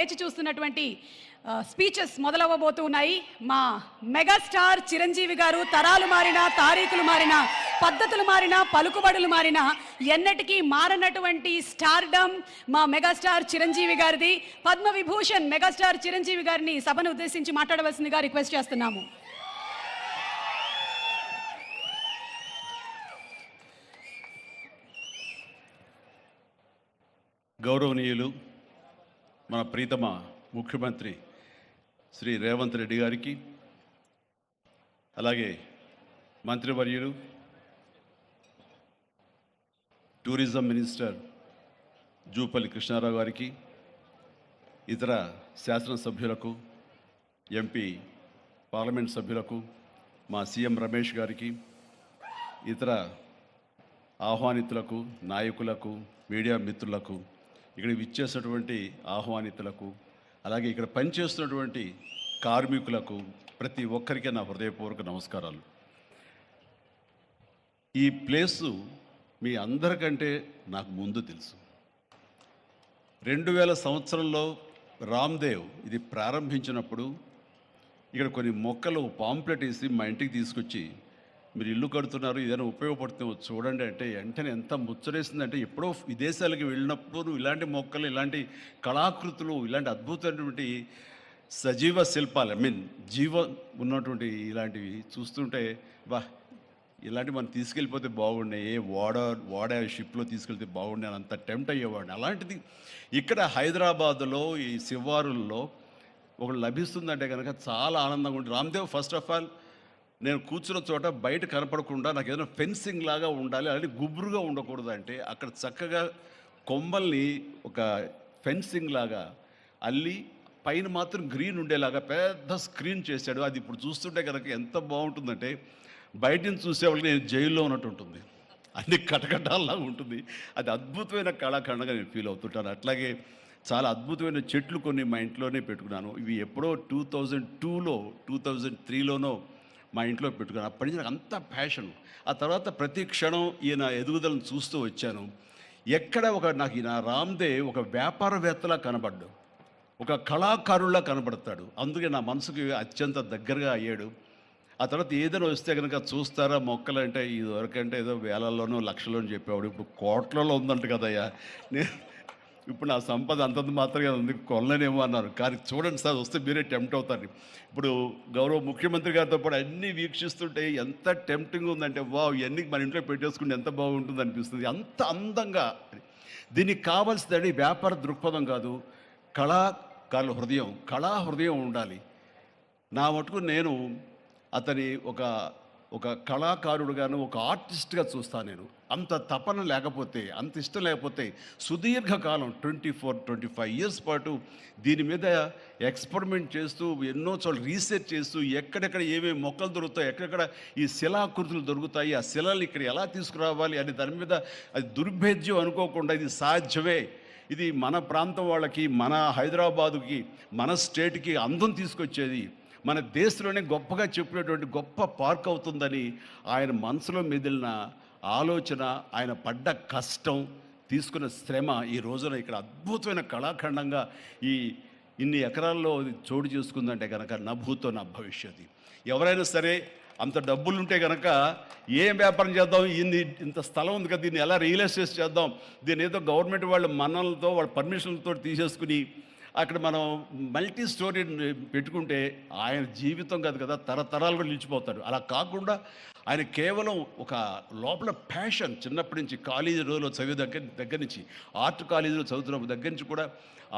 వేచి చూస్తున్నటువంటి స్పీచెస్ మొదలవ్వబోతున్నాయి. మా మెగాస్టార్ చిరంజీవి గారు తరాలు మారినా, తారీఖులు మారినా, పద్ధతులు మారినా, పలుకుబడులు మారినా ఎన్నటికీ మారనటువంటి స్టార్డమ్ మా మెగాస్టార్ చిరంజీవి గారిది. పద్మవిభూషణ్ మెగాస్టార్ చిరంజీవి గారిని సభను ఉద్దేశించి మాట్లాడవలసిందిగా రిక్వెస్ట్ చేస్తున్నాము. గౌరవనీయులు మన ప్రీతమ ముఖ్యమంత్రి శ్రీ రేవంత్ రెడ్డి గారికి, అలాగే మంత్రివర్యులు టూరిజం మినిస్టర్ జూపల్లి కృష్ణారావు గారికి, ఇతర శాసనసభ్యులకు, ఎంపీ పార్లమెంట్ సభ్యులకు, మా సీఎం రమేష్ గారికి, ఇతర ఆహ్వానితులకు, నాయకులకు, మీడియా మిత్రులకు, ఇక్కడ విచ్చేసినటువంటి ఆహ్వానితులకు, అలాగే ఇక్కడ పనిచేస్తున్నటువంటి కార్మికులకు, ప్రతి ఒక్కరికి నా హృదయపూర్వక నమస్కారాలు. ఈ ప్లేసు మీ అందరికంటే నాకు ముందు తెలుసు. 2000 సంవత్సరంలో రామ్దేవ్ ఇది ప్రారంభించినప్పుడు ఇక్కడ కొన్ని మొక్కలు పాంప్లెట్ వేసి మా ఇంటికి తీసుకొచ్చి, మీరు ఇల్లు కడుతున్నారు, ఏదైనా ఉపయోగపడుతుందో చూడండి అంటే వెంటనే ఎంత ముచ్చరేసిందంటే, ఎప్పుడో విదేశాలకు వెళ్ళినప్పుడు ఇలాంటి మొక్కలు, ఇలాంటి కళాకృతులు, ఇలాంటి అద్భుతమైనటువంటి సజీవ శిల్పాలు, జీవం ఉన్నటువంటి ఇలాంటివి చూస్తుంటే ఇలాంటివి మనం తీసుకెళ్ళిపోతే బాగుండే, వాడ షిప్లో తీసుకెళ్తే బాగుండే అని అంత టెంప్ట్ అయ్యేవాడిని. అలాంటిది ఇక్కడ హైదరాబాదులో ఈ శివారుల్లో ఒకటి లభిస్తుందంటే కనుక చాలా ఆనందంగా ఉంటుంది. రామ్దేవ్ ఫస్ట్ ఆఫ్ ఆల్ నేను కూర్చున్న చోట బయట కనపడకుండా నాకు ఏదైనా ఫెన్సింగ్ లాగా ఉండాలి, అలాంటి గుబురుగా ఉండకూడదు అంటే అక్కడ చక్కగా కొమ్మల్ని ఒక ఫెన్సింగ్ లాగా అల్లి పైన మాత్రం గ్రీన్ ఉండేలాగా పెద్ద స్క్రీన్ చేశాడు. అది ఇప్పుడు చూస్తుంటే కనుక ఎంత బాగుంటుందంటే బయట నుంచి చూసేవాళ్ళకి నేను జైల్లో ఉన్నట్టు ఉంటుంది, అన్ని కటకటాల్లాగా ఉంటుంది. అది అద్భుతమైన కళాఖండంగా నేను ఫీల్ అవుతుంటాను. అట్లాగే చాలా అద్భుతమైన చెట్లు కొన్ని మా ఇంట్లోనే పెట్టుకున్నాను. ఇవి ఎప్పుడో 2002లో 2003లోనో మా ఇంట్లో పెట్టుకున్నాను. అప్పటి నుంచి నాకు అంత ప్యాషన్. ఆ తర్వాత ప్రతి క్షణం ఈయన ఎదుగుదలను చూస్తూ వచ్చాను. ఎక్కడ నాకు ఈయన రామ్దేవ్ ఒక వ్యాపారవేత్తలా కనబడ్డు, ఒక కళాకారుల్లా కనబడతాడు. అందుకే నా మనసుకి అత్యంత దగ్గరగా అయ్యాడు. ఆ తర్వాత ఏదైనా వస్తే కనుక చూస్తారా మొక్కలు అంటే, ఇదివరకంటే ఏదో వేలల్లోనో లక్షల్లోనూ చెప్పేవాడు, ఇప్పుడు కోట్లలో ఉందంట కదయ్యా. ఇప్పుడు నా సంపద అంతంత మాత్రమే ఉంది, కొనలేనేమో అన్నారు. కానీ చూడండి సార్, వస్తే మీరే టెంప్ట్ అవుతారు. ఇప్పుడు గౌరవ ముఖ్యమంత్రి గారితో పాటు అన్నీ వీక్షిస్తుంటే ఎంత టెంప్టింగ్ ఉందంటే, ఇవన్నీ మన ఇంట్లో పెట్టేసుకుంటే ఎంత బాగుంటుంది అనిపిస్తుంది. అంత అందంగా దీనికి కావాల్సిందండి వ్యాపార దృక్పథం కాదు, కళాకారుల హృదయం, కళా హృదయం ఉండాలి. నా మటుకు నేను అతని ఒక కళాకారుడుగాను, ఒక ఆర్టిస్ట్గా చూస్తాను. నేను అంత తపన లేకపోతే, అంత ఇష్టం లేకపోతే సుదీర్ఘకాలం 24-25 ఇయర్స్ పాటు దీని మీద ఎక్స్పెరిమెంట్ చేస్తూ, ఎన్నో చోట్ల రీసెర్చ్ చేస్తూ, ఎక్కడెక్కడ ఏమేమి మొక్కలు దొరుకుతాయి, ఎక్కడెక్కడ ఈ శిలాకృతులు దొరుకుతాయి, ఆ శిలలు ఇక్కడ ఎలా తీసుకురావాలి అని దాని మీద అది దుర్భేద్యం అనుకోకుండా ఇది సాధ్యమే, ఇది మన ప్రాంతం వాళ్ళకి, మన హైదరాబాదుకి, మన స్టేట్కి అందం తీసుకొచ్చేది, మన దేశంలోనే గొప్పగా చెప్పినటువంటి గొప్ప పార్క్ అవుతుందని ఆయన మనసులో మెదిలిన ఆలోచన, ఆయన పడ్డ కష్టం, తీసుకున్న శ్రమ ఈ రోజున ఇక్కడ అద్భుతమైన కళాఖండంగా ఇన్ని ఎకరాల్లో చోటు చేసుకుందంటే కనుక నా భూతో నా భవిష్యత్తు. ఎవరైనా సరే అంత డబ్బులుంటే కనుక ఏం వ్యాపారం చేద్దాం, ఇంత స్థలం ఉంది కదా, దీన్ని ఎలా రియల్ ఎస్టేట్ చేద్దాం, దీన్ని ఏదో గవర్నమెంట్ వాళ్ళ మన్నలతో వాళ్ళ పర్మిషన్లతో తీసేసుకుని అక్కడ మనం మల్టీ స్టోరీ పెట్టుకుంటే ఆయన జీవితం కాదు కదా, తరతరాలు కూడా నిలిచిపోతాడు. అలా కాకుండా ఆయన కేవలం ఒక లోపల ప్యాషన్, చిన్నప్పటి నుంచి కాలేజీ రోజులో చదివే దగ్గర నుంచి, ఆర్ట్ కాలేజీలో చదువుతున్న దగ్గర నుంచి కూడా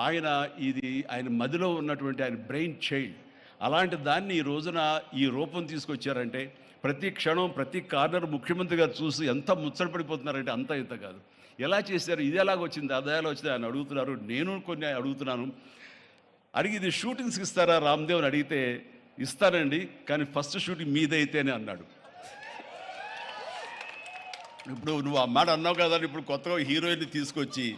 ఆయన మదిలో ఉన్నటువంటి ఆయన బ్రెయిన్ చైల్డ్, అలాంటి దాన్ని ఈ రోజున ఈ రూపం తీసుకొచ్చారంటే ప్రతి క్షణం, ప్రతి కార్నర్ ముఖ్యమంత్రి గారు చూసి ఎంత ముచ్చటపడిపోతున్నారంటే అంత ఇంత కాదు. ఎలా చేశారు, ఇది ఎలాగొచ్చింది, అది ఎలా వచ్చింది ఆయన అడుగుతున్నారు. నేను కొన్ని అడుగుతున్నాను. అడిగి ఇది షూటింగ్స్కి ఇస్తారా రామ్దేవ్ అని అడిగితే, ఇస్తానండి, కానీ ఫస్ట్ షూటింగ్ మీదైతేనే అన్నాడు. ఇప్పుడు నువ్వు ఆ మాట అన్నావు కదా, ఇప్పుడు కొత్తగా హీరోయిన్ని తీసుకొచ్చి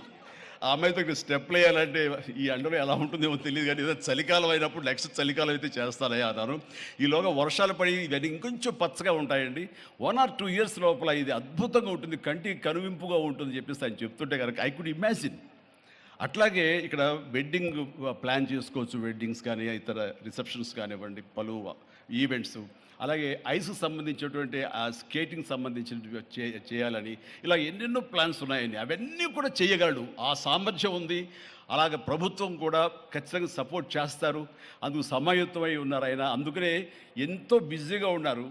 ఆ అమ్మాయితో స్టెప్లు వేయాలంటే ఈ ఎండలో ఎలా ఉంటుందేమో తెలియదు, కానీ ఏదో చలికాలం అయినప్పుడు నెక్స్ట్ చలికాలం అయితే చేస్తానయ్యా అన్నాను. ఈలోగా వర్షాలు పడి ఇవన్నీ ఇంకొంచెం పచ్చగా ఉంటాయండి, 1 or 2 years లోపల ఇది అద్భుతంగా ఉంటుంది, కంటికి కనువింపుగా ఉంటుంది చెప్పేసి ఆయన చెప్తుంటే కనుక ఐ కుడ్ ఇమాజిన్ అట్లాగే ఇక్కడ వెడ్డింగ్ ప్లాన్ చేసుకోవచ్చు, వెడ్డింగ్స్ కానీ ఇతర రిసెప్షన్స్ కానివ్వండి, పలు ఈవెంట్స్, అలాగే ఐస్కి సంబంధించినటువంటి ఆ స్కేటింగ్ సంబంధించిన చేయాలని ఇలా ఎన్నెన్నో ప్లాన్స్ ఉన్నాయని అవన్నీ కూడా చేయగలడు, ఆ సామర్థ్యం ఉంది. అలాగే ప్రభుత్వం కూడా ఖచ్చితంగా సపోర్ట్ చేస్తారు, అందుకు సమాయుత్తమై ఉన్నారు ఆయన. అందుకనే ఎంతో బిజీగా ఉన్నారు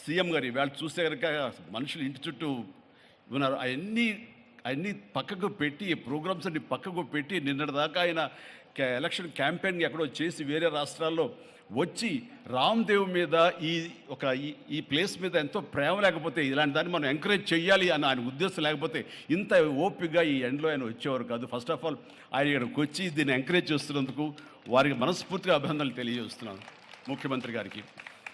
సీఎం గారు. వాళ్ళు చూస్తే కనుక మనుషులు ఇంటి చుట్టూ ఉన్నారు. అవన్నీ పక్కకు పెట్టి, ప్రోగ్రామ్స్ అన్ని పక్కకు పెట్టి నిన్నటిదాకా ఆయన ఎలక్షన్ క్యాంపెయిన్ ఎక్కడో చేసి వేరే రాష్ట్రాల్లో వచ్చి రామ్దేవ్ మీద ఈ ప్లేస్ మీద ఎంతో ప్రేమ లేకపోతే, ఇలాంటి దాన్ని మనం ఎంకరేజ్ చేయాలి అని ఆయన ఉద్దేశం లేకపోతే ఇంత ఓపికగా ఈ ఎండ్లో ఆయన వచ్చేవారు కాదు. ఫస్ట్ ఆఫ్ ఆల్ ఆయన ఇక్కడికి వచ్చి దీన్ని ఎంకరేజ్ చేస్తున్నందుకు వారికి మనస్ఫూర్తిగా అభినందనలు తెలియజేస్తున్నాను ముఖ్యమంత్రి గారికి.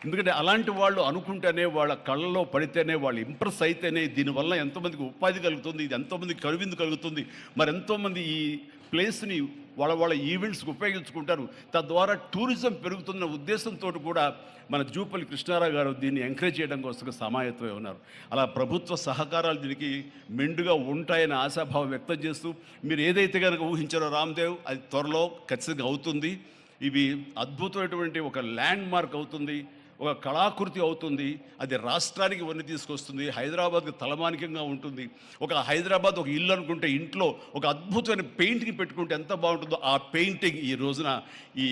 ఎందుకంటే అలాంటి వాళ్ళు అనుకుంటేనే, వాళ్ళ కళ్ళలో పడితేనే, వాళ్ళు ఇంప్రెస్ అయితేనే దీనివల్ల ఎంతోమందికి ఉపాధి కలుగుతుంది, ఇది ఎంతోమందికి కనువిందు కలుగుతుంది. మరి ఎంతోమంది ఈ ప్లేస్ని వాళ్ళ ఈవెంట్స్కి ఉపయోగించుకుంటారు. తద్వారా టూరిజం పెరుగుతున్న ఉద్దేశంతో కూడా మన జూపల్లి కృష్ణారావు గారు దీన్ని ఎంకరేజ్ చేయడం కోసం సమాయత్తమై ఉన్నారు. అలా ప్రభుత్వ సహకారాలు దీనికి మెండుగా ఉంటాయని ఆశాభావం వ్యక్తం చేస్తూ, మీరు ఏదైతే కనుక ఊహించారో రామ్దేవ్, అది త్వరలో ఖచ్చితంగా అవుతుంది. ఇవి అద్భుతమైనటువంటి ఒక ల్యాండ్ మార్క్ అవుతుంది, ఒక కళాకృతి అవుతుంది. అది రాష్ట్రానికి వన్ని తీసుకొస్తుంది, హైదరాబాద్కి తలమానికంగా ఉంటుంది. ఒక హైదరాబాద్ ఒక ఇల్లు అనుకుంటే ఇంట్లో ఒక అద్భుతమైన పెయింటింగ్ పెట్టుకుంటే ఎంత బాగుంటుందో, ఆ పెయింటింగ్ ఈ రోజున ఈ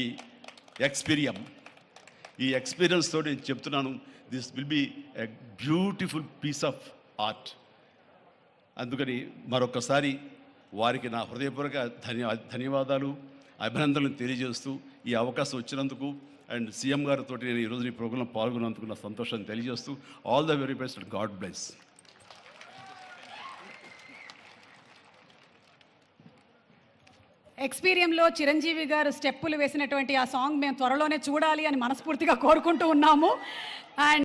ఎక్స్పీరియన్స్ తోటి నేను చెప్తున్నాను, this will be a beautiful piece of art. అందుకని మరొకసారి వారికి నా హృదయపూర్వక ధన్యవాదాలు, అభినందనలు తెలియజేస్తూ ఈ అవకాశం వచ్చినందుకు అండ్ సీఎం గారితో నేను ఈరోజు ఈ ప్రోగ్రాంలో పాల్గొన్నందుకు నా సంతోషాన్ని తెలియజేస్తూ all the very best, god bless. ఎక్స్పీరియంలో చిరంజీవి గారు స్టెప్పులు వేసినటువంటి ఆ సాంగ్ మేము త్వరలోనే చూడాలి అని మనస్ఫూర్తిగా కోరుకుంటూ ఉన్నాము. అండ్